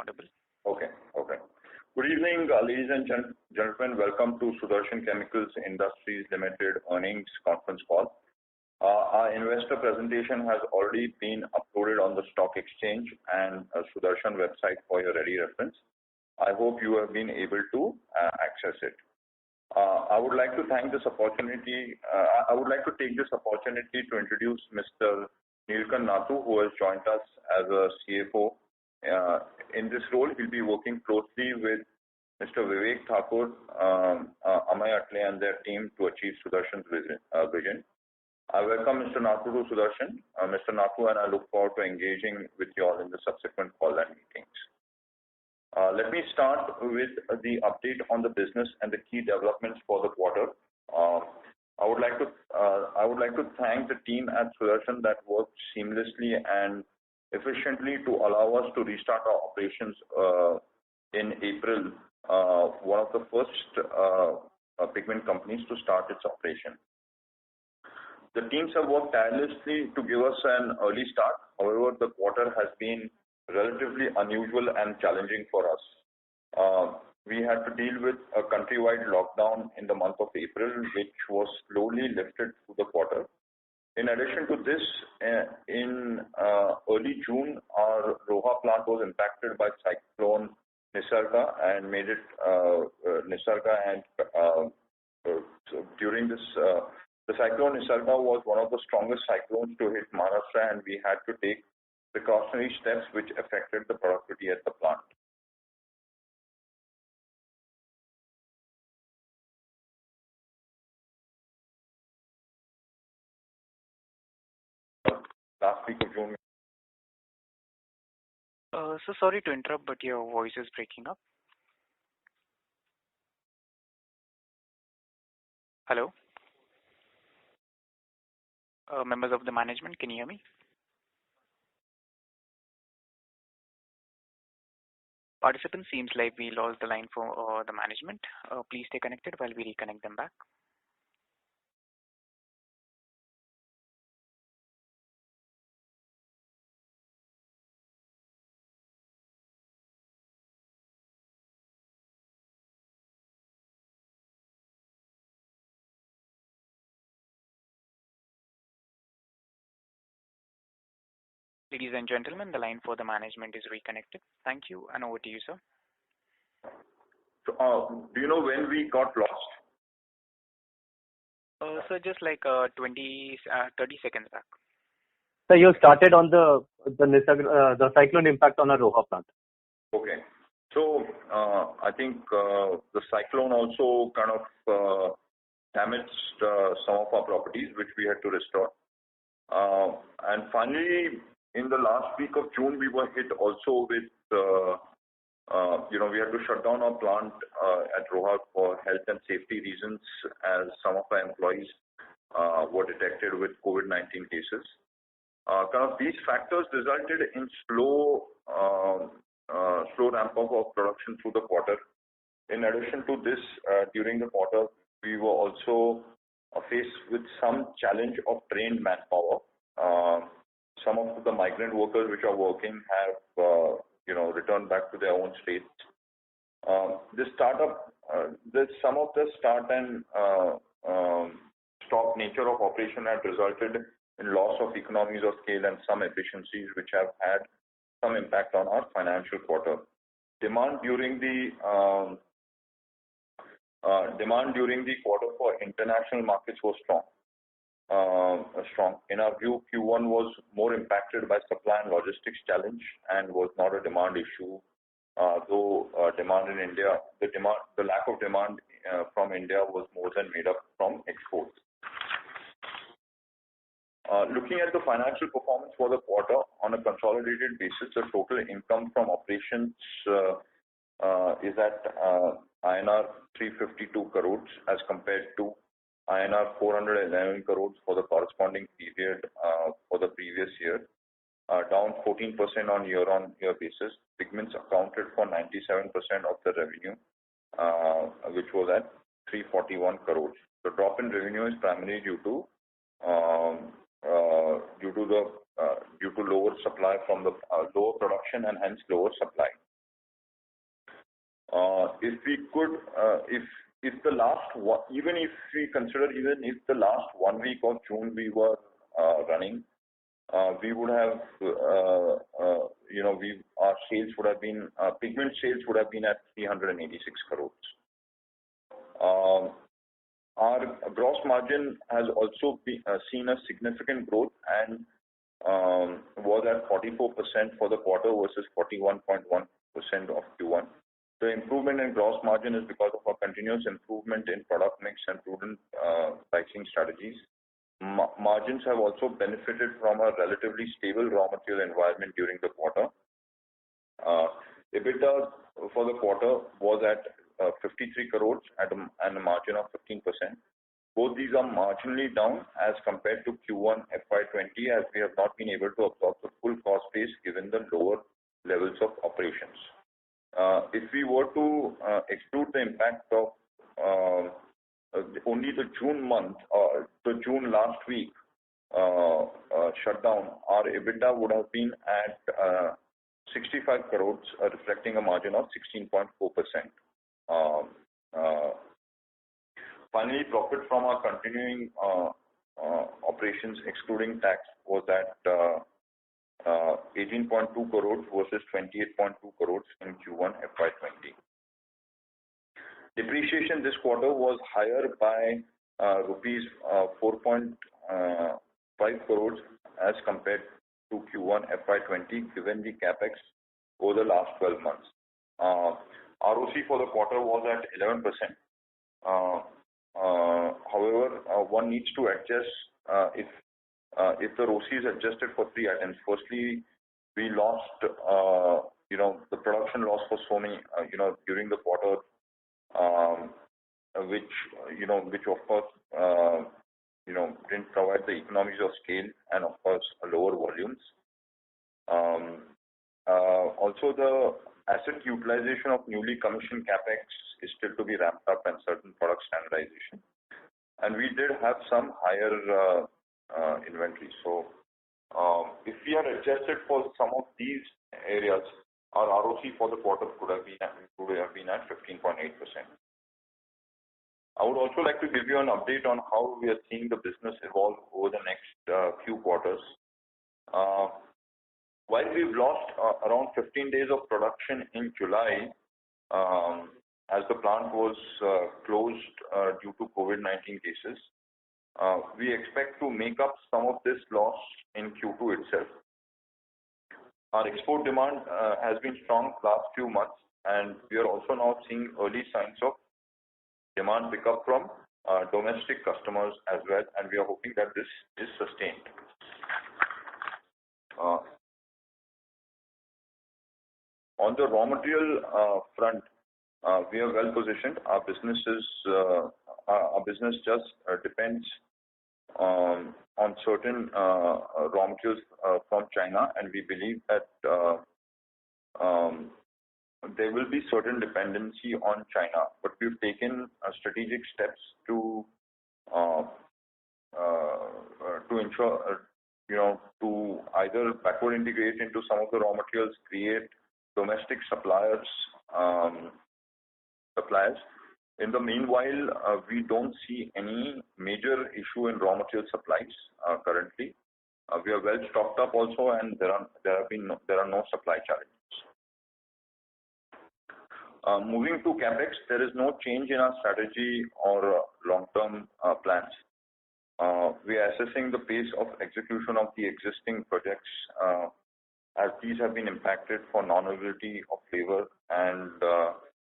audible. Okay. Good evening, ladies and gentlemen. Welcome to Sudarshan Chemicals Industries Limited earnings conference call. Our investor presentation has already been uploaded on the stock exchange and Sudarshan website for your ready reference. I hope you have been able to access it. I would like to take this opportunity to introduce Mr. Neelkan Nathu, who has joined us as a CFO. In this role, he'll be working closely with Mr. Vivek Thakur, Amay Atle and their team to achieve Sudarshan's vision. I welcome Mr. Nathu to Sudarshan. Mr. Nathu and I look forward to engaging with you all in the subsequent call and meetings. Let me start with the update on the business and the key developments for the quarter. I would like to thank the team at Sudarshan that worked seamlessly and efficiently to allow us to restart our operations in April, one of the first pigment companies to start its operation. The teams have worked tirelessly to give us an early start. However, the quarter has been relatively unusual and challenging for us. We had to deal with a countrywide lockdown in the month of April, which was slowly lifted through the quarter. In addition to this, in early June, our Roha plant was impacted by cyclone Nisarga and made it during this. The cyclone Nisarga was one of the strongest cyclones to hit Maharashtra, and we had to take precautionary steps which affected the productivity at the plant. Last week of June. So sorry to interrupt, but your voice is breaking up. Hello? Members of the management, can you hear me? Participant, seems like we lost the line for the management. Please stay connected while we reconnect them back. Ladies and gentlemen, the line for the management is reconnected. Thank you, and over to you, sir. So, do you know when we got lost? So just like 30 seconds back. So you started on the cyclone impact on our Roha plant. Okay. So I think the cyclone also kind of damaged some of our properties, which we had to restore. And finally, in the last week of June, we were hit also with, we had to shut down our plant at Roha for health and safety reasons, as some of our employees were detected with COVID-19 cases. Kind of these factors resulted in slow ramp up of production through the quarter. In addition to this, during the quarter, we were also faced with some challenge of trained manpower. Some of the migrant workers which are working have, returned back to their own states. Some of the start and stop nature of operation had resulted in loss of economies of scale and some efficiencies which have had some impact on our financial quarter. Demand during the quarter for international markets was strong. In our view, Q1 was more impacted by supply and logistics challenge and was not a demand issue. Though demand in India, the lack of demand from India was more than made up from exports. Looking at the financial performance for the quarter on a consolidated basis, the total income from operations is at INR 352 crores as compared to INR 411 crores for the corresponding period for the previous year, down 14% on year-on-year basis. Pigments accounted for 97% of the revenue, which was at 341 crores. The drop in revenue is primarily due to lower supply from the lower production and hence lower supply. if we could, if the last one, even if we consider even if the last 1 week of June we were running, we would have, our sales would have been, pigment sales would have been at 386 crores. Our gross margin has also seen a significant growth and was at 44% for the quarter versus 41.1% of Q1. The improvement in gross margin is because of our continuous improvement in product mix and prudent pricing strategies. Margins have also benefited from a relatively stable raw material environment during the quarter. Ebitda for the quarter was at 53 crores and a margin of 15%. Both these are marginally down as compared to Q1FY20, as we have not been able to absorb the full cost base given the lower levels of operations. If we were to exclude the impact of only the June month, the June last week shutdown, our Ebitda would have been at 65 crores, reflecting a margin of 16.4%. Finally, profit from our continuing operations excluding tax was at 18.2 crores versus 28.2 crores in Q1 FY20. Depreciation this quarter was higher by rupees 4.5 crores as compared to Q1 FY20, given the capex over the last 12 months. ROC for the quarter was at 11%. However, one needs to adjust if the ROC is adjusted for three items. Firstly, we lost, the production loss for so many, during the quarter, which of course, didn't provide the economies of scale and of course lower volumes. Also, the asset utilization of newly commissioned capex is still to be ramped up and certain product standardization. And we did have some higher inventory. So, if we are adjusted for some of these areas, our ROC for the quarter could have been at 15.8%. I would also like to give you an update on how we are seeing the business evolve over the next few quarters. While we've lost around 15 days of production in July, as the plant was closed due to COVID-19 cases, we expect to make up some of this loss in Q2 itself. Our export demand has been strong last few months, and we are also now seeing early signs of demand pick up from domestic customers as well, and we are hoping that this is sustained. On the raw material front, we are well positioned. Our business just depends on certain raw materials from China, and we believe that there will be certain dependency on China, but we've taken strategic steps to ensure, to either backward integrate into some of the raw materials, create domestic suppliers. In the meanwhile, we don't see any major issue in raw material supplies currently. We are well stocked up also, and there are no supply challenges. Moving to capex, there is no change in our strategy or long-term plans. We are assessing the pace of execution of the existing projects, as these have been impacted for non-availability of labor and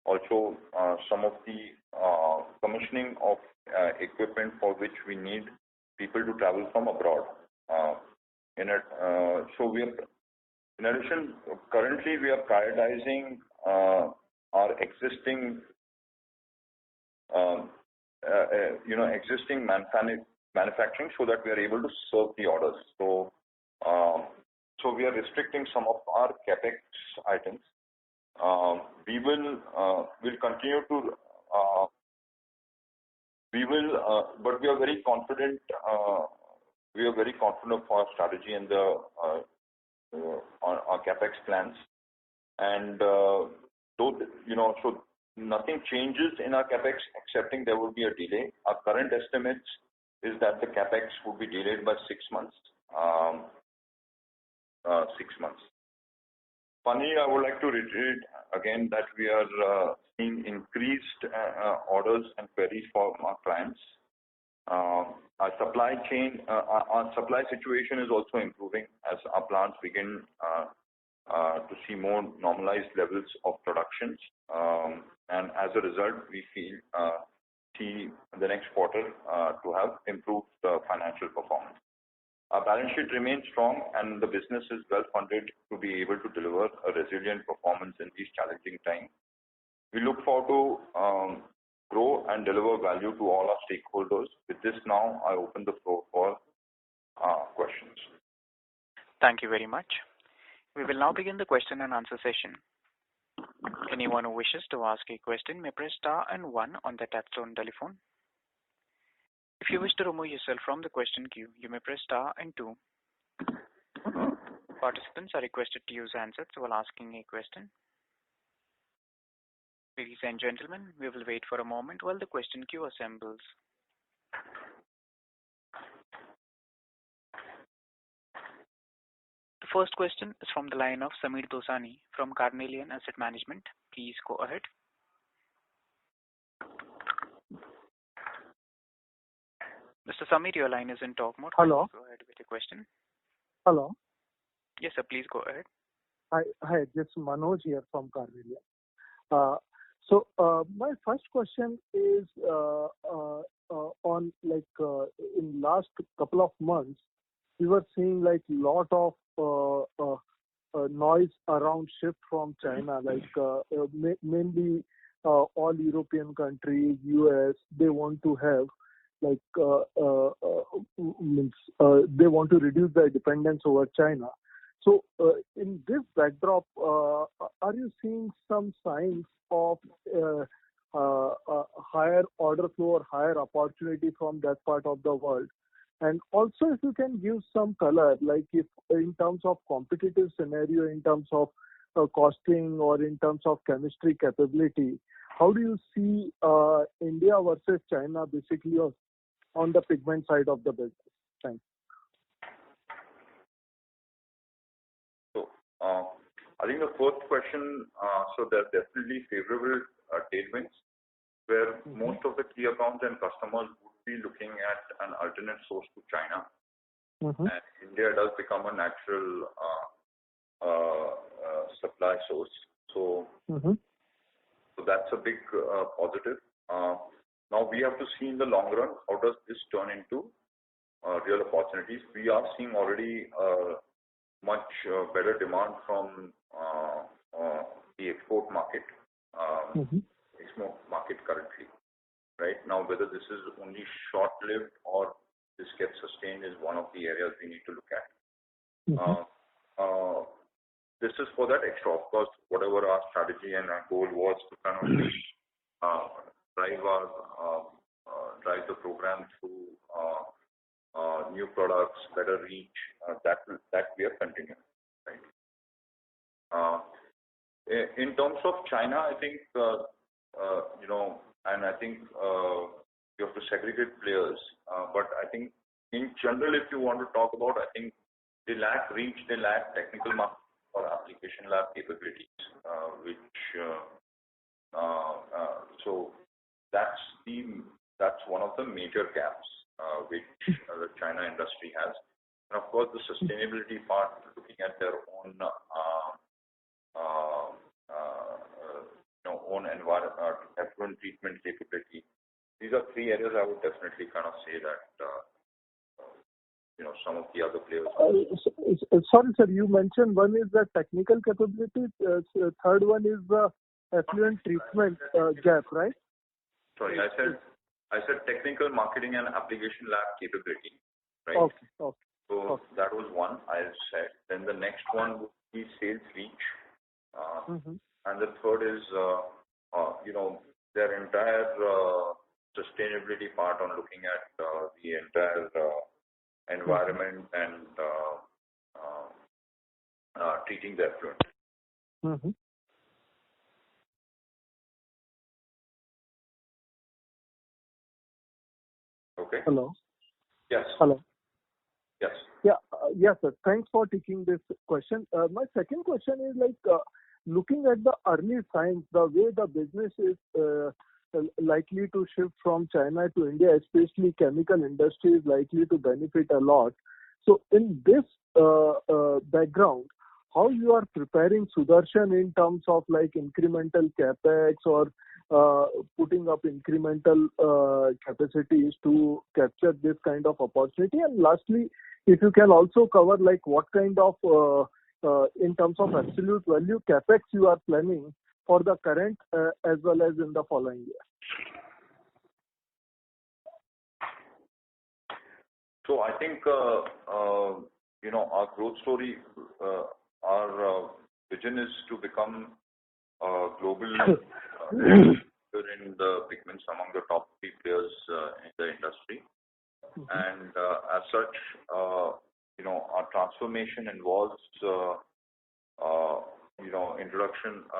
also some of the commissioning of equipment for which we need people to travel from abroad. In addition, currently we are prioritizing our existing manufacturing so that we are able to serve the orders. So we are restricting some of our capex items. We'll continue to, but we are very confident. We are very confident of our strategy and on our capex plans. And so nothing changes in our capex, excepting there will be a delay. Our current estimates is that the capex will be delayed by 6 months. 6 months. Finally, I would like to reiterate again that we are seeing increased orders and queries from our clients. Our supply situation is also improving as our plants begin to see more normalized levels of productions, and as a result, we see the next quarter to have improved financial performance. Our balance sheet remains strong, and the business is well funded to be able to deliver a resilient performance in these challenging times. We look forward to grow and deliver value to all our stakeholders. With this now, I open the floor for questions. Thank you very much. We will now begin the question and answer session. Anyone who wishes to ask a question may press star and 1 on the touchtone telephone. If you wish to remove yourself from the question queue, you may press star and 2. Participants are requested to use handsets while asking a question. Ladies and gentlemen, we will wait for a moment while the question queue assembles. The first question is from the line of Sameer Dosani from Carnelian Asset Management. Please go ahead. Mr. Sameer, your line is in talk mode. Hello. Go ahead with your question. Hello. Yes, sir. Please go ahead. Hi. This is Manoj here from Carnelian. My first question is on in last couple of months, we were seeing lot of noise around shift from China, mainly all European countries, US, they want to have they want to reduce their dependence over China. So in this backdrop, are you seeing some signs of higher order flow or higher opportunity from that part of the world? And also, if you can give some color, if in terms of competitive scenario, in terms of costing or in terms of chemistry capability, how do you see India versus China basically on the pigment side of the business? Thanks. So, I think the first question, so there are definitely favorable tailwinds where most of the key accounts and customers would be looking at an alternate source to China. And India does become a natural supply source. So, so that's a big positive. Now we have to see in the long run how does this turn into real opportunities. We are seeing already much better demand from the export market, export market currently. Right now, whether this is only short-lived or this gets sustained is one of the areas we need to look at. This is for that extra. Of course, whatever our strategy and our goal was to kind of drive the program through new products, better reach, that we are continuing. Right. In terms of China, I think and I think you have to segregate players. But I think in general, if you want to talk about, I think they lack reach, they lack technical market or application lab capabilities, so that's one of the major gaps which the China industry has. And of course, the sustainability part, looking at their own own environment, effluent treatment capability. These are 3 areas I would definitely kind of say that some of the other players. Sorry, sir. You mentioned one is the technical capability. Third one is the effluent treatment gap, right? Sorry, I said technical, marketing, and application lab capability. Right. Okay. So that was one I said. Then the next one would be sales reach, and the third is their entire sustainability part on looking at the entire environment and treating the effluent. Okay. Hello. Yes. Hello. Yes. Yeah. Yes, sir. Thanks for taking this question. My second question is looking at the early signs, the way the business is likely to shift from China to India, especially chemical industry, is likely to benefit a lot. So in this background, how you are preparing Sudarshan in terms of incremental capex or putting up incremental capacities to capture this kind of opportunity? And lastly, if you can also cover what kind of in terms of absolute value capex you are planning for the current as well as in the following year. So I think our growth story, our vision is to become a global leader in the pigments among the top 3 players in the industry. And as such, our transformation involves introduction, a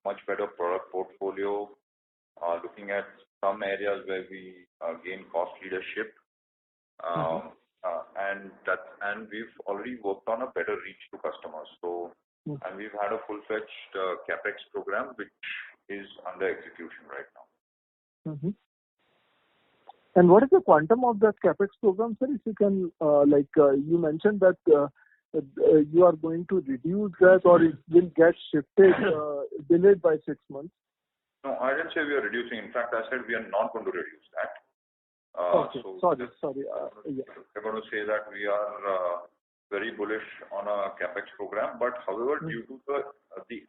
much better product portfolio, looking at some areas where we gain cost leadership, and we've already worked on a better reach to customers. So, and we've had a full-fledged capex program which is under execution right now. Mm-hmm. And what is the quantum of that capex program, sir? If you can, you mentioned that you are going to reduce that, or it will get shifted, delayed by 6 months. No, I didn't say we are reducing. In fact, I said we are not going to reduce that. Okay. So sorry. Yeah. We're going to say that we are very bullish on a capex program, but however, due to the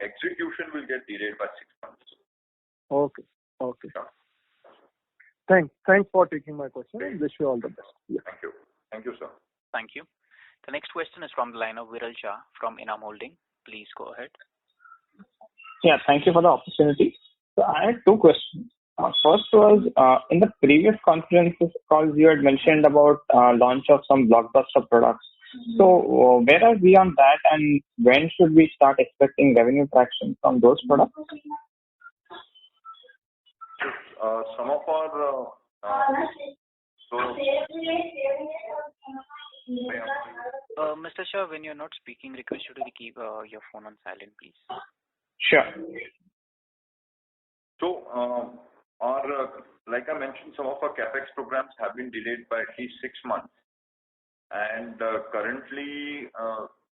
execution will get delayed by 6 months. Okay. Yeah. Thanks for taking my question, and wish you all the best. Yeah. Thank you, sir. Thank you. The next question is from the line of Viral Shah from Enam Holding. Please go ahead. Yeah, thank you for the opportunity. So I had 2 questions. First was, in the previous conferences calls, you had mentioned about launch of some blockbuster products. So where are we on that, and when should we start expecting revenue traction from those products? Some of our Mr. Shah, when you're not speaking, request you to keep your phone on silent, please. Sure. So, like I mentioned, some of our capex programs have been delayed by at least 6 months, and currently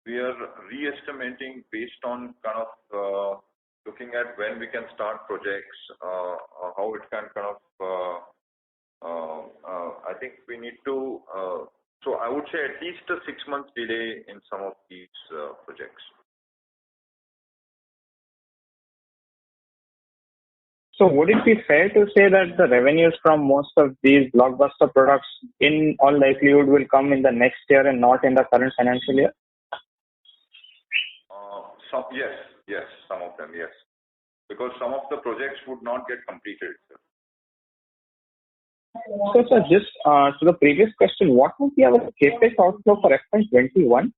we are re-estimating based on kind of looking at when we can start projects, how it can kind of. I think we need to. So I would say at least a 6 months delay in some of these projects. So would it be fair to say that the revenues from most of these blockbuster products in all likelihood will come in the next year and not in the current financial year? Yes, some of them, yes. Because some of the projects would not get completed. So, sir, just to the previous question, what would be our capex outflow for FY21?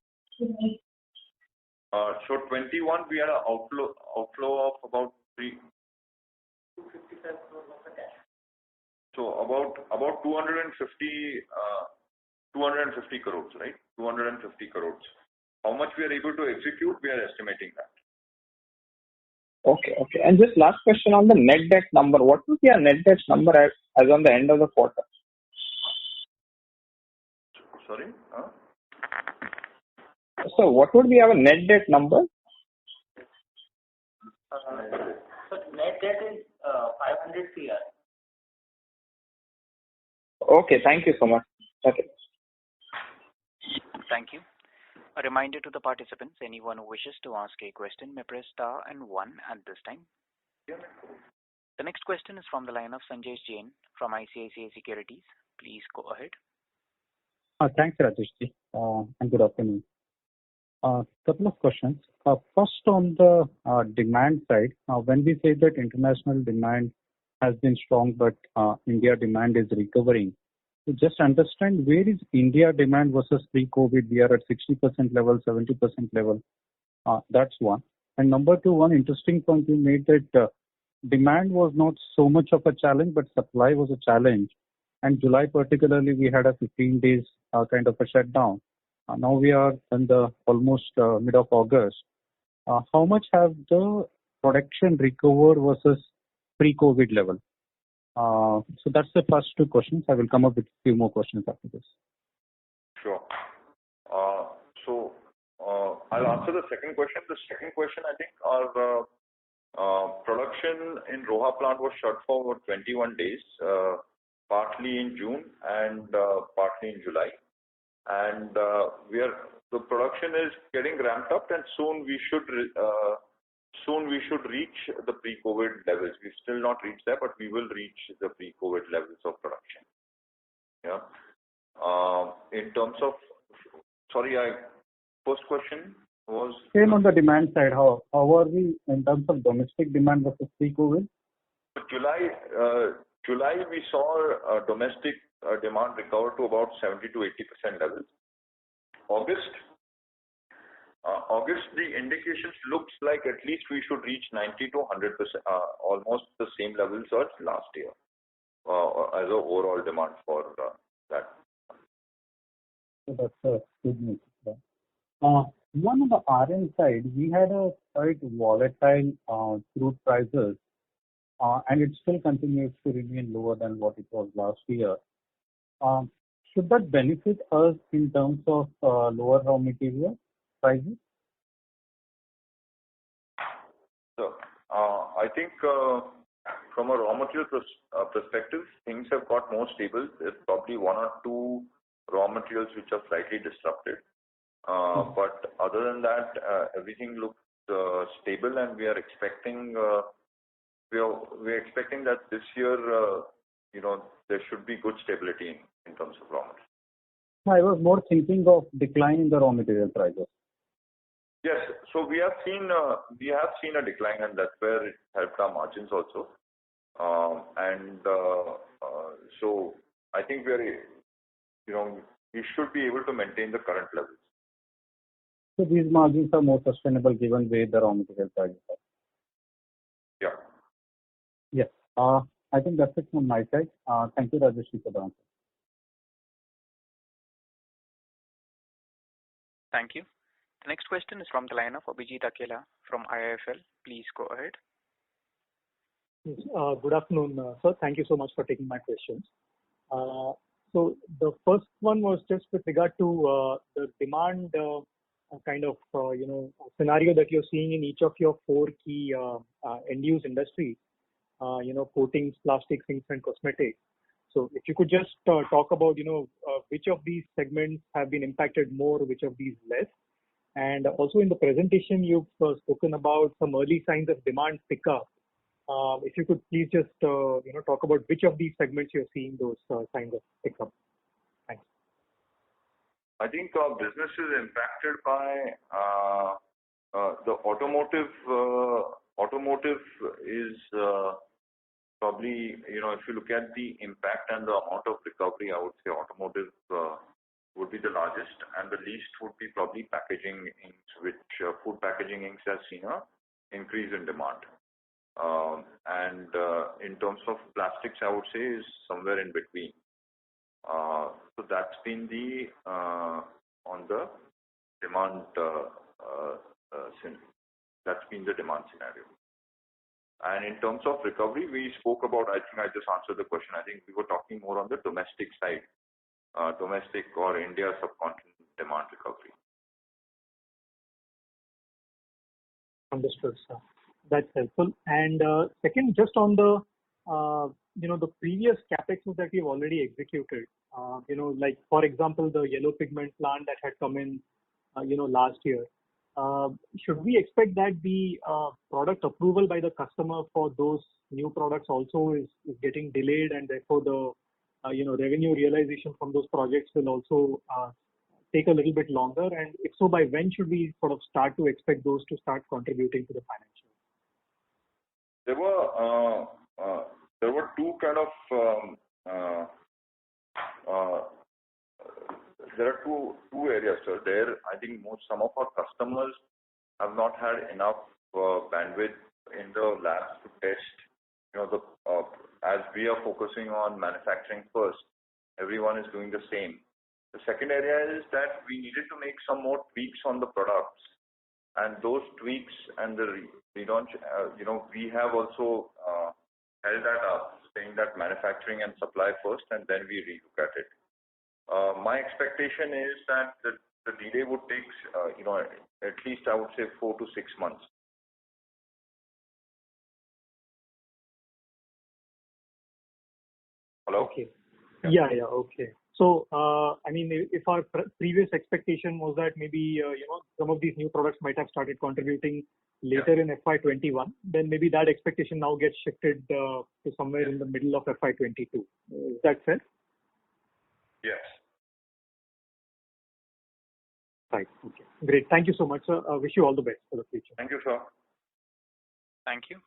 So 21 we had an outflow of about 255 crores of the cash. So about 250 crores, right? 250 crores. How much we are able to execute, we are estimating that. Okay. And just last question on the net debt number. What would be our net debt number as on the end of the quarter? Sorry? So what would be our net debt number? So net debt is 500 CR. Okay, thank you so much. Okay. Thank you. A reminder to the participants, anyone who wishes to ask a question may press star and 1 at this time. The next question is from the line of Sanjay Jain from ICICI Securities. Please go ahead. Thanks, Rajeshji, and good afternoon. Couple of questions. First, on the demand side, when we say that international demand has been strong, but India demand is recovering, to just understand where is India demand versus pre-COVID? We are at 60% level, 70% level. That's one. And number two, one interesting point you made that demand was not so much of a challenge, but supply was a challenge. and July particularly we had a 15 days kind of a shutdown. Now we are in the almost mid of August. How much have the production recovered versus pre-COVID level? So that's the first two questions. I will come up with a few more questions after this. Sure. I'll answer the second question. The second question, I think, our production in Roha plant was shut for about 21 days, partly in June and partly in July. And the production is getting ramped up, and soon we should reach the pre-COVID levels. We've still not reached there, but we will reach the pre-COVID levels of production. Yeah. In terms of, first question was same on the demand side. How are we in terms of domestic demand versus pre-COVID? July we saw domestic demand recover to about 70 to 80% levels. August, the indications looks like at least we should reach 90 to 100%, almost the same levels as last year, as an overall demand for that. That's good news. One on the RM side, we had a quite volatile crude prices, and it still continues to remain lower than what it was last year. Should that benefit us in terms of lower raw material prices? So, I think from a raw material perspective, things have got more stable. There's probably one or two raw materials which are slightly disrupted. But other than that, everything looks stable, and we are expecting that this year, there should be good stability in terms of raw materials. I was more thinking of decline in the raw material prices. Yes, so we have seen a decline, and that's where it helped our margins also. So I think we should be able to maintain the current levels. So these margins are more sustainable given where the raw material prices are. Yeah. Yes. I think that's it from my side. Thank you, Rajesh, for the answer. Thank you. The next question is from the line of Ebitda from IIFL. Please go ahead. Yes, good afternoon, sir. Thank you so much for taking my questions. So the first one was just with regard to the demand kind of scenario that you're seeing in each of your four key end-use industries, coatings, plastics, inks, and cosmetics. So if you could just talk about, which of these segments have been impacted more, which of these less. And also in the presentation, you've spoken about some early signs of demand pickup. If you could please just, talk about which of these segments you're seeing those signs of pickup. Thanks. I think our business is impacted by the automotive. Automotive is probably, if you look at the impact and the amount of recovery, I would say automotive would be the largest, and the least would be probably packaging inks, which food packaging inks has seen a increase in demand. And in terms of plastics, I would say is somewhere in between. So that's been the on the demand. That's been the demand scenario. And in terms of recovery, we spoke about. I think I just answered the question. I think we were talking more on the domestic side, domestic or India subcontinent demand recovery. Understood, sir. That's helpful. And second, just on the the previous capex that we've already executed, like for example the yellow pigment plant that had come in, last year. Should we expect that the product approval by the customer for those new products also is getting delayed, and therefore the revenue realization from those projects will also take a little bit longer? And if so, by when should we sort of start to expect those to start contributing to the financials? There were two kind of there are two areas, sir. There, I think some of our customers have not had enough bandwidth in the labs to test, as we are focusing on manufacturing first, everyone is doing the same. The second area is that we needed to make some more tweaks on the products, and those tweaks and the relaunch, we have also held that up, saying that manufacturing and supply first, and then we relook at it. My expectation is that the delay would take, at least I would say 4 to 6 months. Hello? Okay. Yeah. Okay. So, if our previous expectation was that maybe, some of these new products might have started contributing later in FY21, then maybe that expectation now gets shifted to somewhere in the middle of FY22. Is that fair? Yes. Right. Okay. Great. Thank you so much, sir. Wish you all the best for the future. Thank you, sir. Thank you.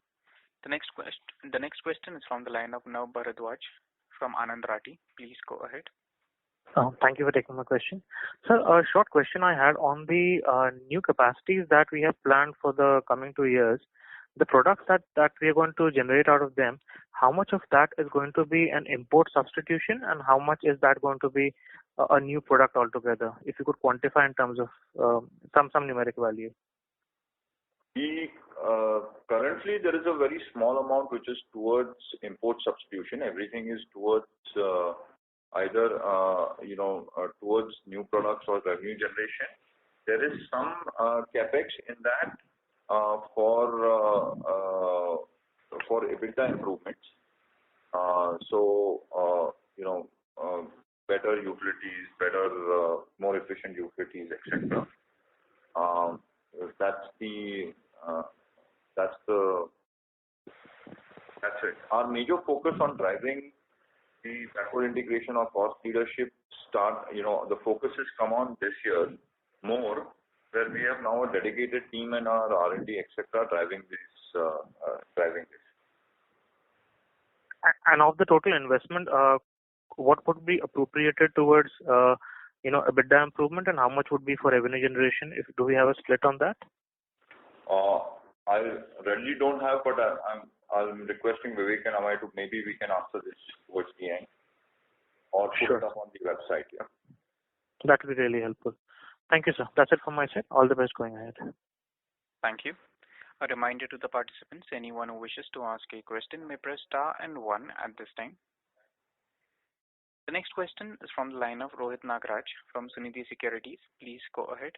The next question is from the line of Nav Bharadwaj from Anand Rathi. Please go ahead. Thank you for taking my question. Sir, a short question I had on the new capacities that we have planned for the coming 2 years. The products that we are going to generate out of them, how much of that is going to be an import substitution and how much is that going to be a new product altogether? If you could quantify in terms of some numeric value. Currently, there is a very small amount which is towards import substitution. Everything is towards either towards new products or revenue generation. There is some capex in that for Ebitda improvements. Better utilities, more efficient utilities, etc. That's it. Our major focus on driving the backward integration of cost leadership the focus has come on this year more, where we have now a dedicated team and our R&D, etc., driving this. And of the total investment, what would be appropriated towards EBITDA improvement, and how much would be for revenue generation? Do we have a split on that? I really don't have, but I'm requesting Vivek and Amay to maybe we can answer this towards the end or put it up on the website. Yeah. That would be really helpful. Thank you, sir. That's it from my side. All the best going ahead. Thank you. A reminder to the participants, anyone who wishes to ask a question may press star and 1 at this time. The next question is from the line of Rohit Nagraj from Sunidhi Securities. Please go ahead.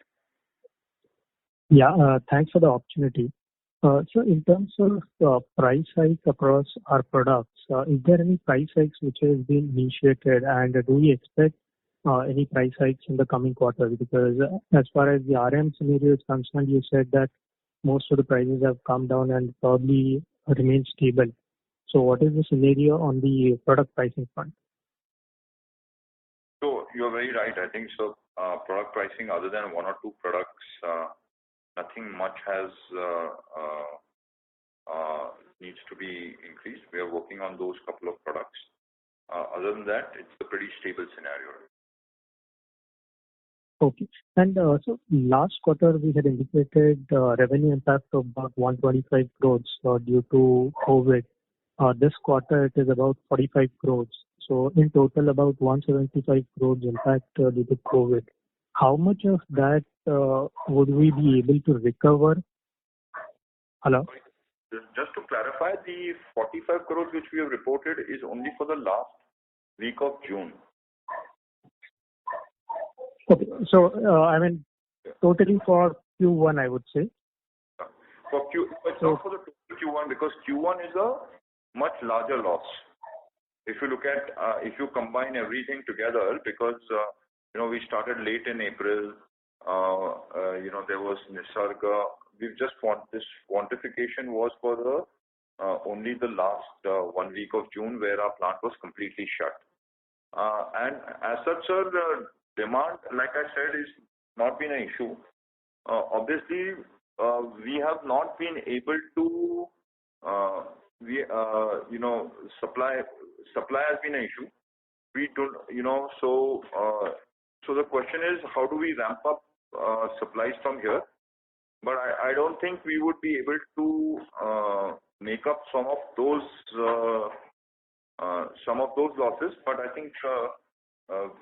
Yeah, thanks for the opportunity. So in terms of price hike across our products, is there any price hikes which has been initiated, and do we expect any price hikes in the coming quarters? Because as far as the RM scenario is concerned, you said that most of the prices have come down and probably remain stable. So what is the scenario on the product pricing front? So you're very right. I think so. Product pricing, other than 1 or 2 products, nothing much has needs to be increased. We are working on those couple of products. Other than that, it's a pretty stable scenario. Okay. And so last quarter we had indicated revenue impact of about 125 crores due to COVID. This quarter it is about 45 crores. So in total about 175 crores impact due to COVID. How much of that would we be able to recover? Hello? Just to clarify, the 45 crores which we have reported is only for the last week of June. Okay. So, totally for Q1, I would say. It's not for the total Q1 because Q1 is a much larger loss. If you look at, if you combine everything together, because, we started late in April, there was Nisarga. We've just this quantification was for the only the last 1 week of June where our plant was completely shut. And as such, sir, the demand, like I said, is not been an issue. Obviously, we have not been able to, supply has been an issue. We don't, so the question is, how do we ramp up supplies from here? But I don't think we would be able to make up some of those some of those losses. But I think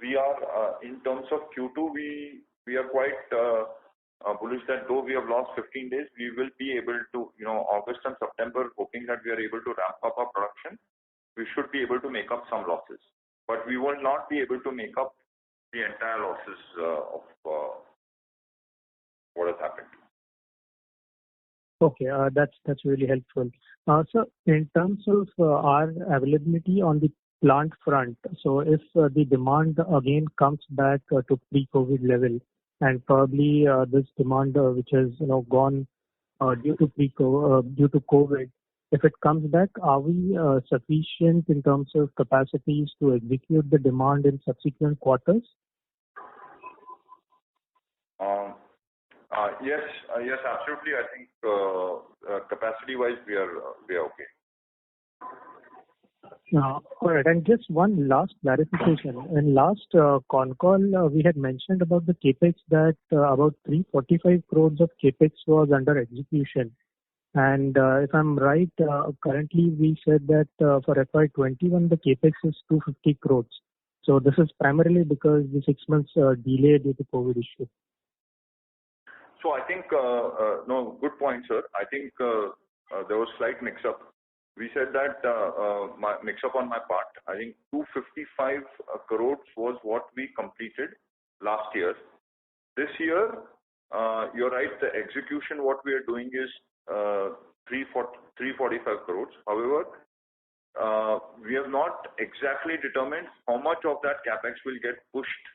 we are in terms of Q2, we are quite bullish that though we have lost 15 days, we will be able to, August and September, hoping that we are able to ramp up our production. We should be able to make up some losses, but we will not be able to make up the entire losses of what has happened. Okay, that's really helpful. So in terms of our availability on the plant front, so if the demand again comes back to pre-COVID level, and probably this demand which has gone due to COVID, if it comes back, are we sufficient in terms of capacities to execute the demand in subsequent quarters? Yes, absolutely. I think capacity-wise, we are okay. All right, and just one last clarification. In last con call, we had mentioned about the capex that about 345 crores of capex was under execution. And if I'm right, currently we said that for FY21 the capex is 250 crores. So this is primarily because the 6 months delay due to COVID issue. So I think, no, good point, sir. I think there was slight mix-up. We said that my mix-up on my part. I think 255 crores was what we completed last year. This year, you're right, the execution what we are doing is 345 crores. However, we have not exactly determined how much of that capex will get pushed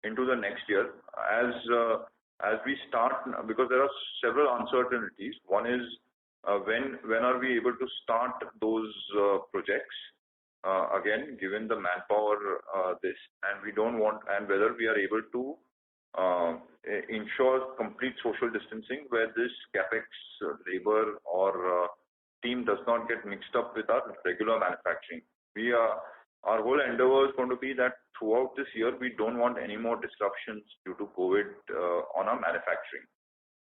into the next year as we start, because there are several uncertainties. One is when are we able to start those projects again, given the manpower and we don't want, and whether we are able to ensure complete social distancing where this capex labor or team does not get mixed up with our regular manufacturing. Our whole endeavor is going to be that throughout this year, we don't want any more disruptions due to COVID on our manufacturing.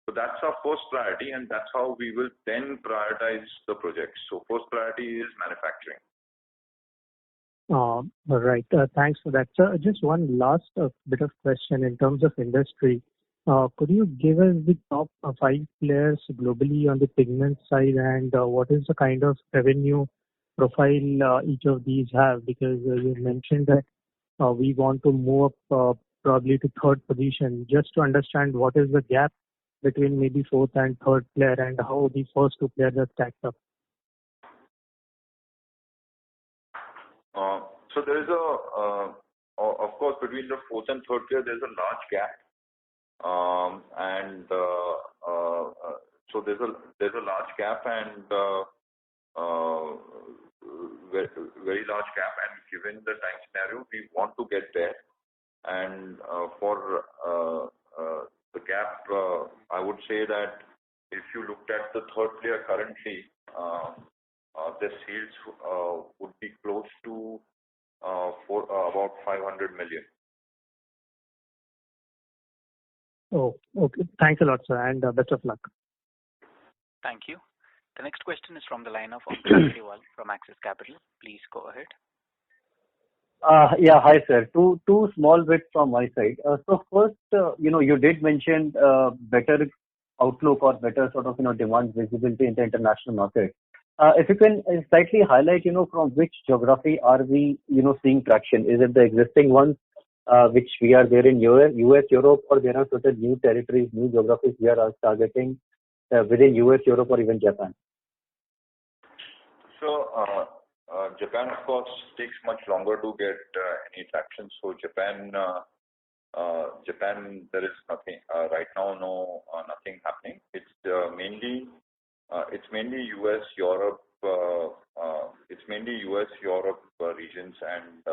So that's our first priority, and that's how we will then prioritize the projects. So first priority is manufacturing. All right. Thanks for that. So just one last bit of question in terms of industry. Could you give us the top 5 players globally on the pigment side, and what is the kind of revenue profile each of these have? Because you mentioned that we want to move up probably to third position. Just to understand what is the gap between maybe fourth and third player and how the first 2 players are stacked up. So there is of course, between the fourth and third player, there's a large gap. So there's a large gap and very large gap, and given the time scenario, we want to get there. And for the gap, I would say that if you looked at the third player currently, their sales would be close to for about 500 million. Oh, okay. Thanks a lot, sir, and best of luck. Thank you. The next question is from the line of Untitled from Axis Capital. Please go ahead. Yeah, hi, sir. Two small bits from my side. So first, you did mention better outlook or better sort of, demand visibility in the international market. If you can slightly highlight, from which geography are we, seeing traction? Is it the existing ones, which we are there in US, Europe, or there are certain new territories, new geographies we are targeting within US, Europe, or even Japan? So, Japan, of course, takes much longer to get any traction. So Japan, there is nothing right now. Nothing happening. It's mainly US, Europe. It's mainly US, Europe regions, and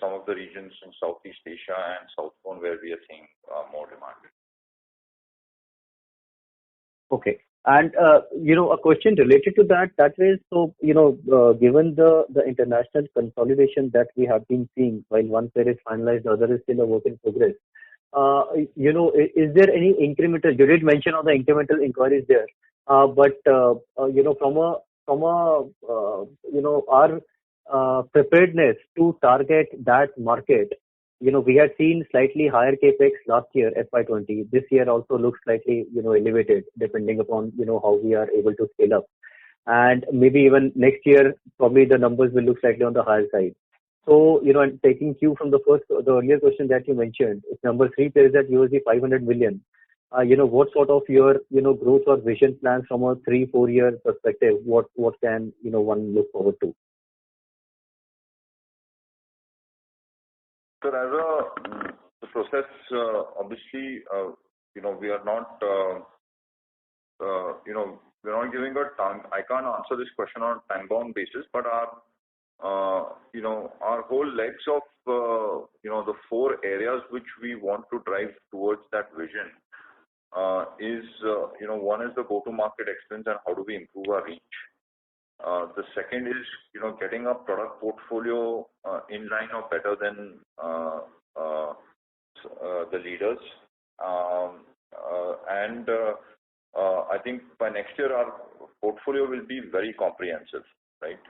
some of the regions in Southeast Asia and South Zone where we are seeing more demand. Okay. And, a question related to that is, so, given the international consolidation that we have been seeing, while one player is finalized, the other is still a work in progress, is there any incremental, you did mention on the incremental inquiries there, but, from a from our preparedness to target that market, we had seen slightly higher capex last year, FY20. This year also looks slightly, elevated, depending upon, how we are able to scale up. And maybe even next year, probably the numbers will look slightly on the higher side. So, and taking cue from the earlier question that you mentioned, if number 3 plays at USD 500 million, what sort of your, growth or vision plans from a 3-4 year perspective, what can, one look forward to? So as the process, obviously, we are not, we're not giving a time. I can't answer this question on a time-bound basis, but our whole legs of, the 4 areas which we want to drive towards that vision is, one is the go-to-market excellence and how do we improve our reach. The second is, getting a product portfolio in line or better than the leaders. I think by next year our portfolio will be very comprehensive, right?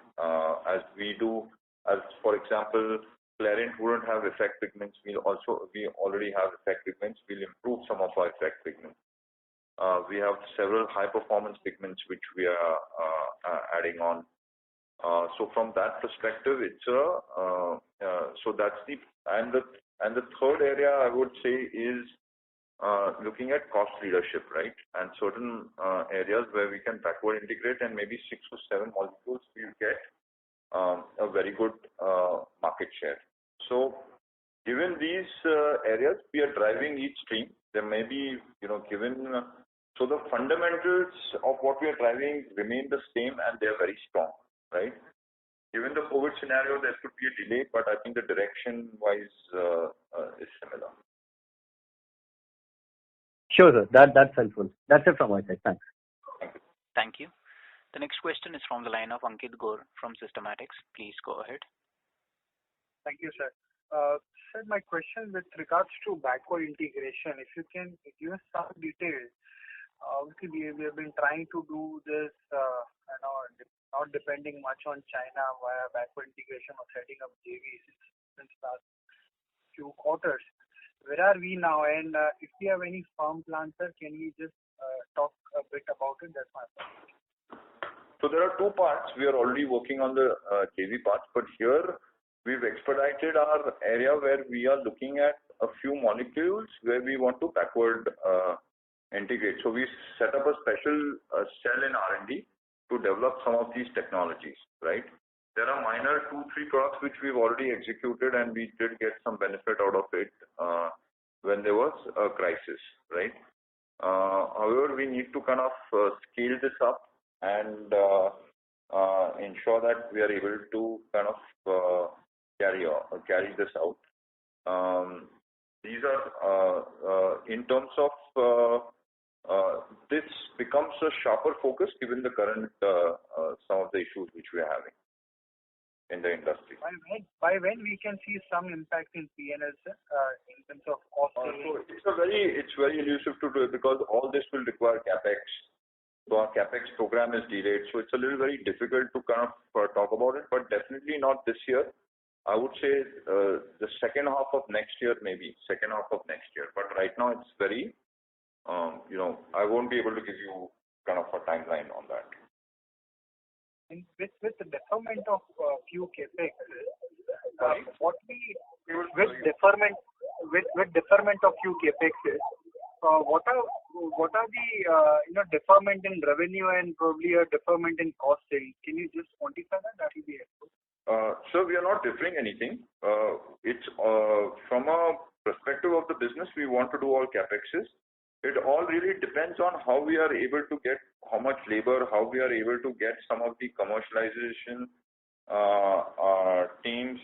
As for example, Clarent wouldn't have effect pigments. We already have effect pigments. We'll improve some of our effect pigments. We have several high performance pigments which we are adding on. So from that perspective, it's so that's the third area I would say is looking at cost leadership, right? And certain areas where we can backward integrate and maybe 6 or 7 molecules we'll get a very good market share. So given these areas, we are driving each stream. There may be, so the fundamentals of what we are driving remain the same and they are very strong, right? Given the COVID scenario, there could be a delay, but I think the direction-wise is similar. Sure, sir. That's helpful. That's it from my side. Thanks. Thank you. The next question is from the line of Ankit Gore from Systematics. Please go ahead. Thank you, sir. Sir, my question with regards to backward integration, if you can give us some details. Obviously, we have been trying to do this, not depending much on China via backward integration or setting up JVs since last few quarters. Where are we now? And if we have any firm plans, sir, can you just talk a bit about it? That's my question. So there are 2 parts. We are already working on the JV part, but here we've expedited our area where we are looking at a few molecules where we want to backward integrate. So we set up a special cell in R&D to develop some of these technologies, right? There are minor 2-3 products which we've already executed and we did get some benefit out of it when there was a crisis, right? However, we need to kind of scale this up and ensure that we are able to kind of carry this out. These are in terms of this becomes a sharper focus given the current some of the issues which we are having in the industry. By when we can see some impact in P&L, sir, in terms of cost? So it's very elusive to do it because all this will require capex. So our capex program is delayed. So it's a little very difficult to kind of talk about it, but definitely not this year. I would say the second half of next year, maybe second half of next year. But right now it's very, I won't be able to give you kind of a timeline on that. And with the deferment of few capex, with deferment of few capexes, what are the deferment in revenue and probably a deferment in cost savings? Can you just quantify that? That will be helpful. So we are not deferring anything. It's from a perspective of the business, we want to do all capexes. It all really depends on how we are able to get how much labor, how we are able to get some of the commercialization teams,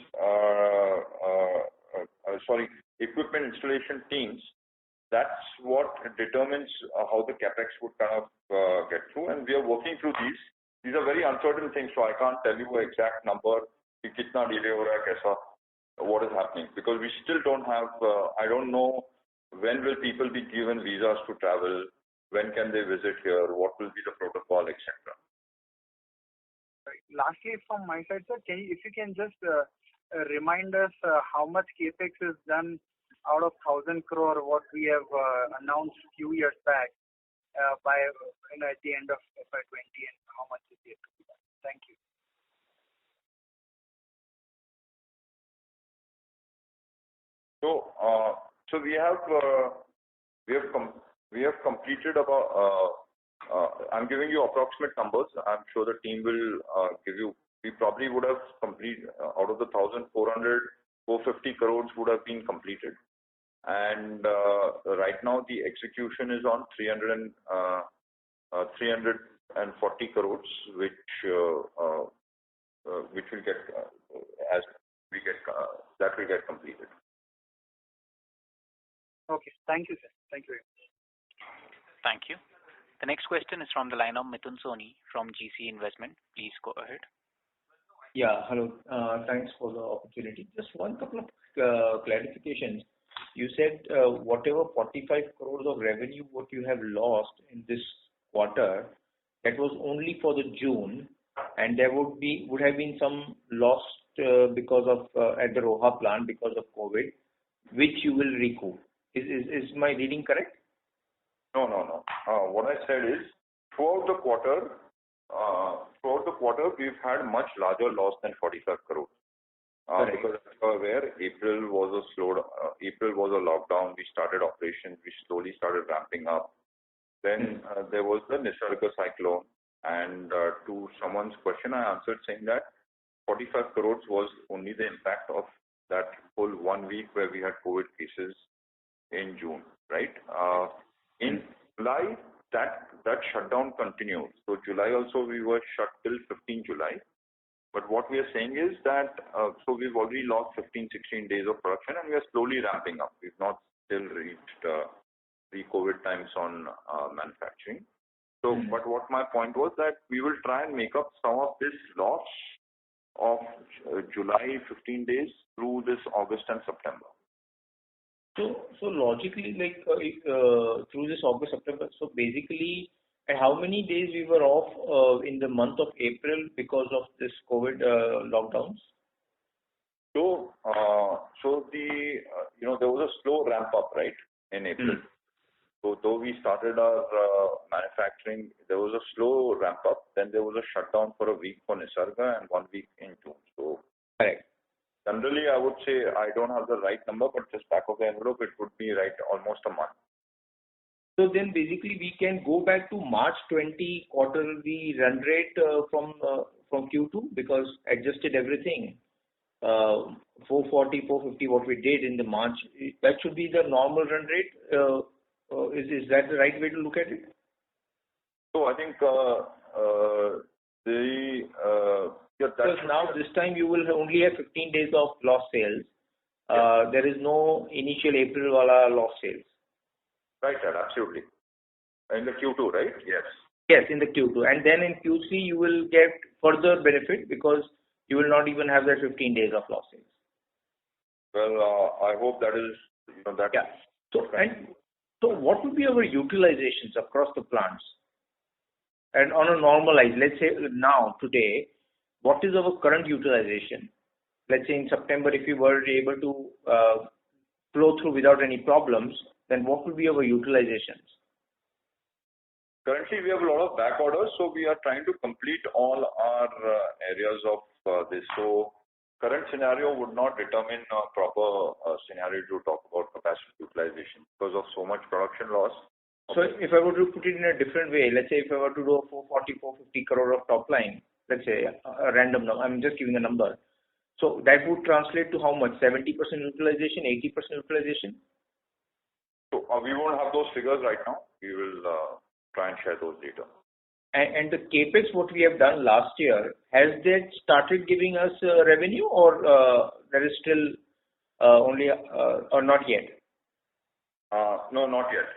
equipment installation teams. That's what determines how the capex would kind of get through. And we are working through these. These are very uncertain things, so I can't tell you an exact number. Kitna delay ho raha hai, kaisa, what is happening? Because we still don't have, I don't know when will people be given visas to travel, when can they visit here, what will be the protocol, etc. Lastly, from my side, sir, if you can just remind us how much capex is done out of 1,000 crore what we have announced few years back by at the end of FY20, and how much is yet to be done. Thank you. So we have completed about. I'm giving you approximate numbers. I'm sure the team will give you. We probably would have completed out of the 1,400, 450 crores would have been completed, and right now the execution is on 340 crores, which will get as we get that will get completed. Okay. Thank you, sir. Thank you very much. Thank you. The next question is from the line of Mithun Soni from GC Investment. Please go ahead. Yeah, hello. Thanks for the opportunity. Just one couple of clarifications. You said whatever 45 crores of revenue what you have lost in this quarter, that was only for the June, and there would have been some lost because of at the Roha plant because of COVID, which you will recoup. Is my reading correct? No. What I said is throughout the quarter, we've had much larger loss than 45 crores. Because as you are aware, April was a lockdown. We started operations. We slowly started ramping up. Then there was the Nisarga cyclone. And to someone's question, I answered saying that 45 crores was only the impact of that whole 1 week where we had COVID cases in June, right? In July, that shutdown continued. So July also we were shut till 15 July. But what we are saying is that, so we've already lost 15, 16 days of production and we are slowly ramping up. We've not still reached pre-COVID times on manufacturing. So, but what my point was that we will try and make up some of this loss of July 15 days through this August and September. So logically, like through this August, September, so basically, how many days we were off in the month of April because of this COVID lockdowns? So the there was a slow ramp up, right, in April. So though we started our manufacturing, there was a slow ramp up. Then there was a shutdown for a week for Nisarga and 1 week in June. So correct. Generally, I would say I don't have the right number, but just back of the envelope, it would be right almost a month. So then basically we can go back to March 20 quarterly run rate from Q2 because adjusted everything. 440, 450 what we did in the March, that should be the normal run rate. Is that the right way to look at it? So I think because now this time you will only have 15 days of lost sales. There is no initial April wala lost sales. Right, sir, absolutely. In the Q2, right? Yes. Yes, in the Q2. And then in Q3 you will get further benefit because you will not even have that 15 days of lost sales. Well, I hope that is, that. Yeah. So what would be our utilizations across the plants? And on a normalized, let's say now, today, what is our current utilization? Let's say in September, if we were able to flow through without any problems, then what would be our utilizations? Currently, we have a lot of back orders, so we are trying to complete all our areas of this. So current scenario would not determine a proper scenario to talk about capacity utilization because of so much production loss. So if I were to put it in a different way, let's say if I were to do a 440, 450 crore of top line, let's say a random number, I'm just giving a number. So that would translate to how much? 70% utilization, 80% utilization? So we won't have those figures right now. We will try and share those later. And the capex what we have done last year, has that started giving us revenue or there is still only or not yet? No, not yet.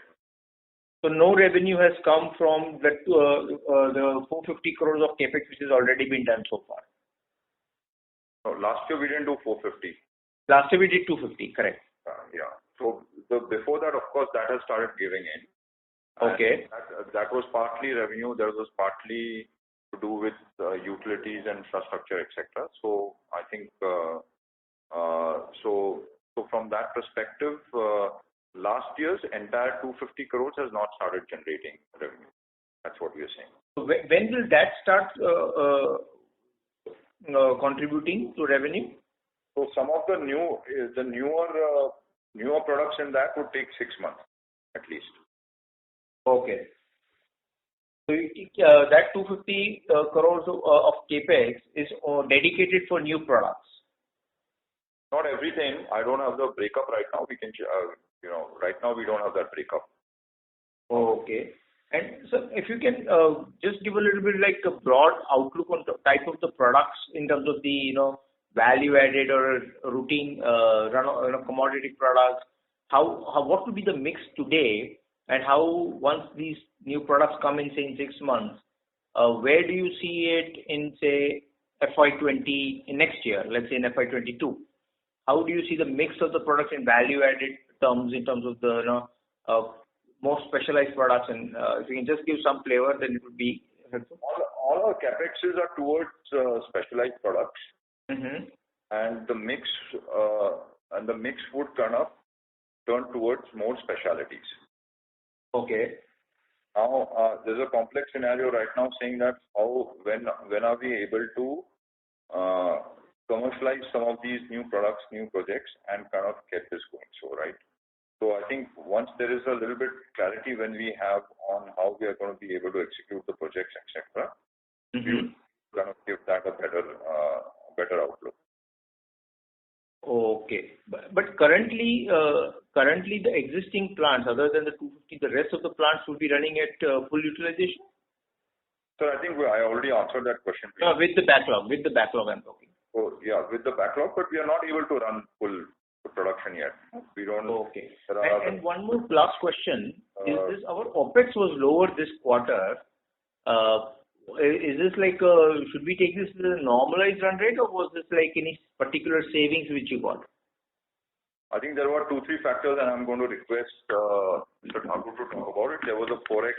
So no revenue has come from the 450 crores of capex which has already been done so far. No, last year we didn't do 450. Last year we did 250, correct? Yeah. So before that, of course, that has started giving in. Okay. That was partly revenue. There was partly to do with utilities and infrastructure, etc. So I think so from that perspective, last year's entire 250 crores has not started generating revenue. That's what we are saying. So when will that start contributing to revenue? So some of the newer products in that would take 6 months at least. Okay. So that 250 crores of capex is dedicated for new products. Not everything. I don't have the breakup right now. We can, right now we don't have that breakup. Okay. And so if you can just give a little bit like a broad outlook on the type of the products in terms of the value added or routine commodity products, what would be the mix today, and how once these new products come in, say in 6 months, where do you see it in say FY20 in next year, let's say in FY22? How do you see the mix of the products in value added terms in terms of the more specialized products, and if you can just give some flavor, then it would be helpful. All our capexes are towards specialized products, and the mix would turn towards more specialities. Okay. Now there's a complex scenario right now saying that when are we able to commercialize some of these new products, new projects, and kind of get this going. So I think once there is a little bit clarity when we have on how we are going to be able to execute the projects, etc., we will kind of give that a better outlook. Okay. But currently the existing plants, other than the 250, the rest of the plants will be running at full utilization? So I think I already answered that question. With the backlog I'm talking. So yeah, with the backlog, but we are not able to run full production yet. We don't. Okay. And one more last question is this: our OPEX was lower this quarter. Is this like should we take this as a normalized run rate, or was this like any particular savings which you got? I think there were 2-3 factors, and I'm going to request Mr. Thakur to talk about it. There was a forex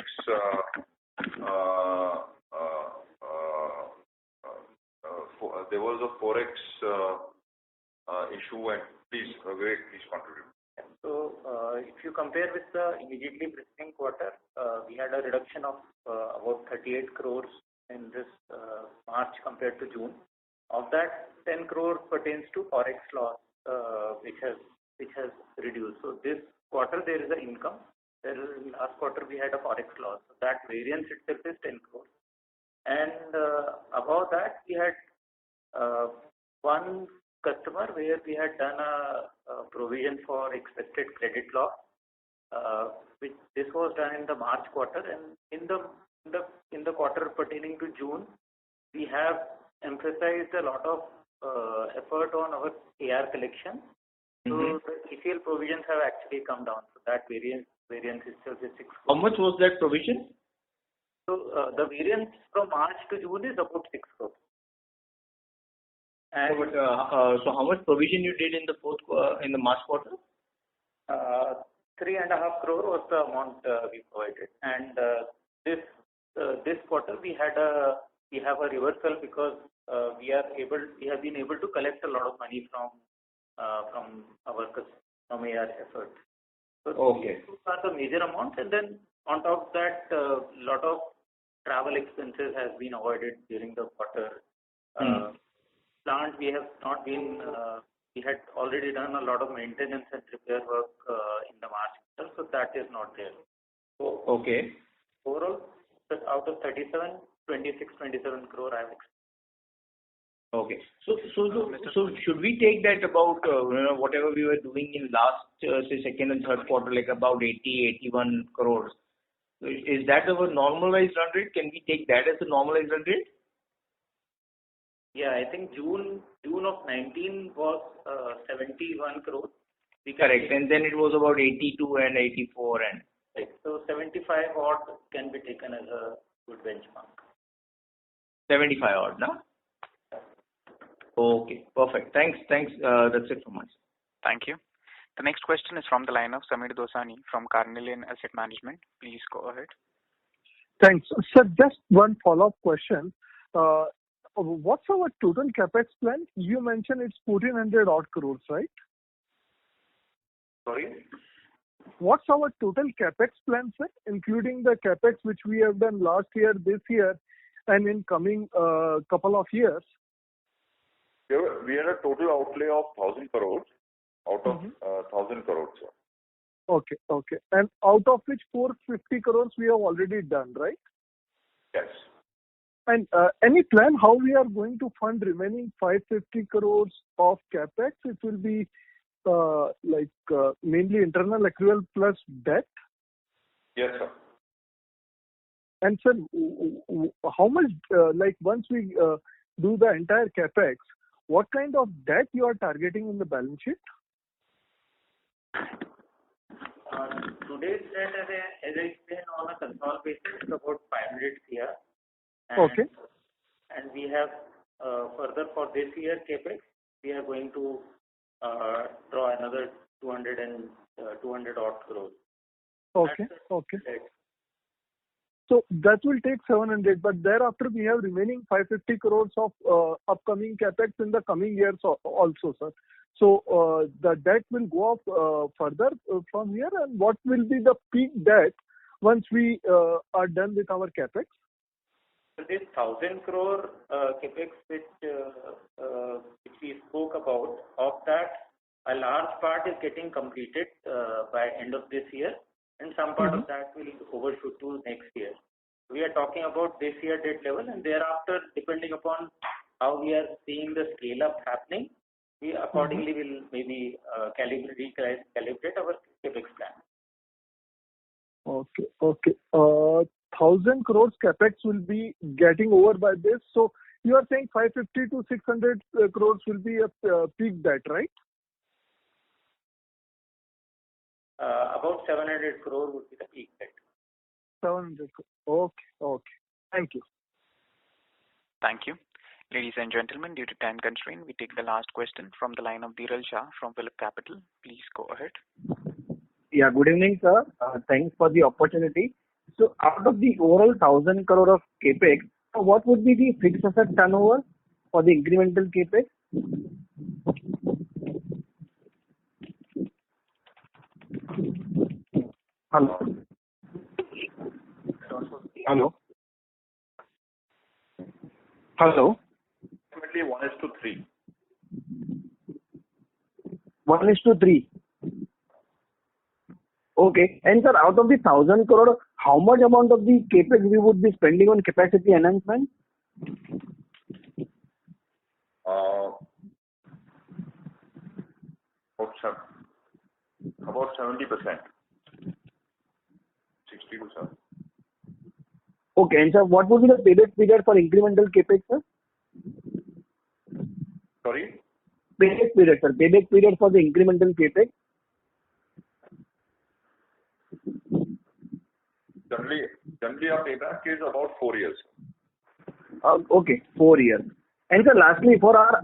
issue, and please contribute. So if you compare with the immediately preceding quarter, we had a reduction of about 38 crores in this March compared to June. Of that, 10 crore pertains to forex loss, which has reduced. So this quarter there is an income. Last quarter we had a forex loss. So that variance itself is 10 crores. And above that, we had one customer where we had done a provision for expected credit loss, which this was done in the March quarter, and in the quarter pertaining to June, we have emphasized a lot of effort on our AR collection. So the ECL provisions have actually come down. So that variance itself is 6 crores. How much was that provision? So the variance from March to June is about 6 crores. And so how much provision you did in the March quarter? 3.5 crore was the amount we provided, and this quarter we have a reversal because we have been able to collect a lot of money from our AR efforts. So okay. These are the major amounts, and then on top of that, a lot of travel expenses has been avoided during the quarter. Plant we have not been. We had already done a lot of maintenance and repair work in the March quarter, so that is not there. So okay. Overall, out of 27 27 crore I have explained. Okay. So should we take that about whatever we were doing in last say second and third quarter, like about 81 crores? Is that our normalized run rate? Can we take that as a normalized run rate? Yeah, I think June of 19 was 71 crores. Correct, and then it was about 82 and 84 and. Right. So 75 odd can be taken as a good benchmark. 75 odd, no? Okay, perfect. Thanks. That's it from us. Thank you. The next question is from the line of Samir Dosani from Carnelian Asset Management. Please go ahead. Thanks. Sir, just one follow-up question. What's our total capex plan? You mentioned it's 1,400 odd crores, right? Sorry? What's our total capex plan, sir, including the capex which we have done last year, this year, and in coming couple of years? We had a total outlay of 1,000 crores out of 1,000 crores, sir. Okay. And out of which 450 crores we have already done, right? Yes. And any plan how we are going to fund remaining 550 crores of capex? It will be mainly internal accrual plus debt? Yes, sir. And sir, how much, once we do the entire capex, what kind of debt you are targeting in the balance sheet? Today's debt, as I explained, on a consolidated basis, is about 500 CR. Okay. And we have further for this year capex, we are going to draw another 200 odd crores. Okay. So that will take 700, but thereafter we have remaining 550 crores of upcoming capex in the coming years also, sir. So the debt will go up further from here, and what will be the peak debt once we are done with our capex? So this 1,000 crore capex which we spoke about, of that a large part is getting completed by end of this year, and some part of that will overshoot to next year. We are talking about this year debt level, and thereafter, depending upon how we are seeing the scale up happening, we accordingly will maybe recalibrate our capex plan. Okay. 1,000 crores capex will be getting over by this. So you are saying 550 to 600 crores will be a peak debt, right? About 700 crore would be the peak debt. 700 crore. Okay. Thank you. Thank you. Ladies and gentlemen, due to time constraint, we take the last question from the line of Dhiral Shah from Phillip Capital. Please go ahead. Yeah, good evening, sir. Thanks for the opportunity. So out of the overall 1,000 crore of capex, what would be the fixed asset turnover for the incremental capex? Hello. Approximately 1:3. 1:3. Okay. And sir, out of the 1,000 crore, how much amount of the capex we would be spending on capacity enhancement? About 70%. 60 to 70. Okay. And sir, what would be the payback period for incremental capex, sir? Sorry? Payback period, sir. Payback period for the incremental capex. Generally, our payback is about 4 years. Okay, 4 years. And sir, lastly, for our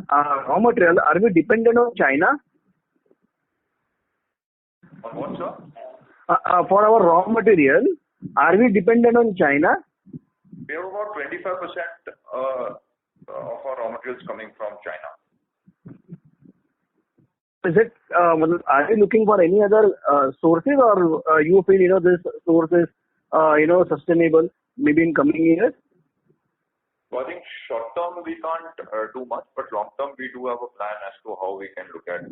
raw material, are we dependent on China? On what, sir? For our raw material, are we dependent on China? We have about 25% of our raw materials coming from China. Is it? Are we looking for any other sources, or you feel this source is sustainable maybe in coming years? So I think short term we can't do much, but long term we do have a plan as to how we can look at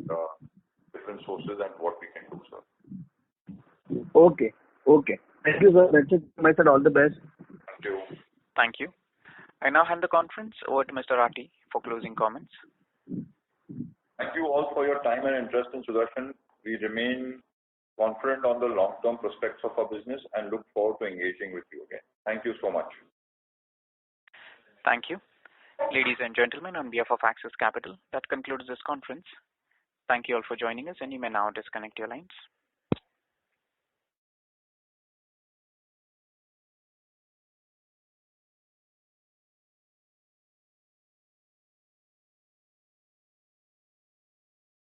different sources and what we can do, sir. Okay. Thank you, sir. That's it. I said all the best. Thank you. Thank you. I now hand the conference over to Mr. Rathi for closing comments. Thank you all for your time and interest in Sudarshan. We remain confident on the long-term prospects of our business and look forward to engaging with you again. Thank you so much. Thank you. Ladies and gentlemen, on behalf of Axis Capital, that concludes this conference. Thank you all for joining us, and you may now disconnect your lines.